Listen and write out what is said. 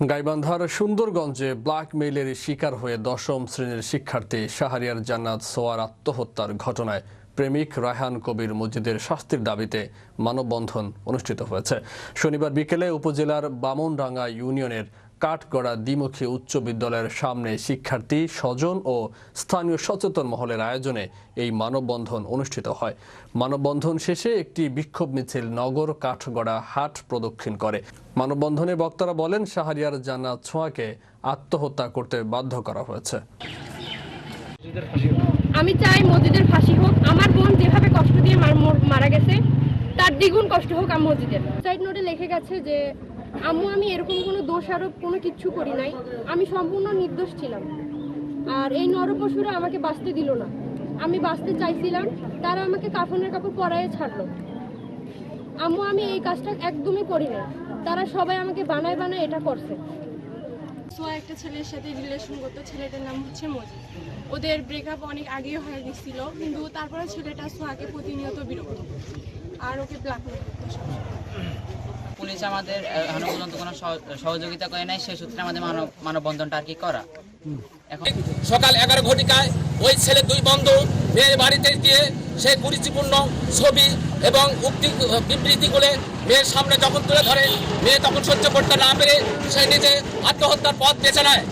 গাইবান্ধার সুন্দরগঞ্জে ব্ল্যাকমেইলের শিকার হয়ে দশম শ্রেণীর শিক্ষার্থী শাহরিয়ার জান্নাত সোয়ার আত্মহত্যার ঘটনায় প্রেমিক রায়হান কবির মজিদের শাস্তির দাবিতে মানববন্ধন অনুষ্ঠিত হয়েছে। শনিবার বিকেলে উপজেলার বামনডাঙ্গা ইউনিয়নের কাঠগড়া দ্বিমুখী উচ্চ বিদ্যালয়ের সামনে শিক্ষার্থী, স্বজন ও স্থানীয় সচেতন মহলের আয়োজনে এই মানববন্ধন অনুষ্ঠিত হয়। মানববন্ধন শেষে একটি বিক্ষোভ মিছিল নগর কাঠগড়া হাট প্রদক্ষিণ করে। মানববন্ধনে বক্তারা বলেন, শাহরিয়ার জান্নাত ছোঁয়াকে আত্মহত্যা করতে বাধ্য করা হয়েছে। আমি চাই মজিদের ফাঁসি হোক। আমার বোন যেভাবে কষ্ট দিয়ে মারা গেছে তার দ্বিগুণ কষ্ট হোক মজিদের। সাইড নোটে লিখে গেছে যে আম্মু আমি এরকম কোনো দোষারোপ কোনো কিচ্ছু করি নাই, আমি সম্পূর্ণ নির্দোষ ছিলাম। আর এই নরপশুরা আমাকে বাঁচতে দিল না, আমি বাঁচতে চাইছিলাম, তারা আমাকে কাফনের কাপড় পরায়ে ছাড়লো। আম্মু আমি এই কাজটা একদমই করি না, তারা সবাই আমাকে বানায় এটা করছে। সোয়া একটা ছেলের সাথে রিলেশন করতো, ছেলেটার নাম হচ্ছে মজিদ। ওদের ব্রেকআপ অনেক আগেই হয়ে গেছিল, কিন্তু তারপরে ছেলেটা সোয়াকে প্রতিনিয়ত বিরক্ত আর ওকে ব্ল্যাকমেল করতো। পুলিশ আমাদের এখনো পর্যন্ত কোনো সহযোগিতা করে নাই, সেই সূত্রে আমাদের মানববন্ধনটা আর কি করা। এখন সকাল 11 ঘটিকায় ওই ছেলে দুই বন্ধু মেয়ের বাড়িতে গিয়ে সেই কুরুচিপূর্ণ ছবি এবং উক্তি বিবৃতি করে মেয়ের সামনে যখন তুলে ধরে, মেয়ে তখন সহ্য করতে না পেরে সে নিজে আত্মহত্যার পথ বেছে নেয়।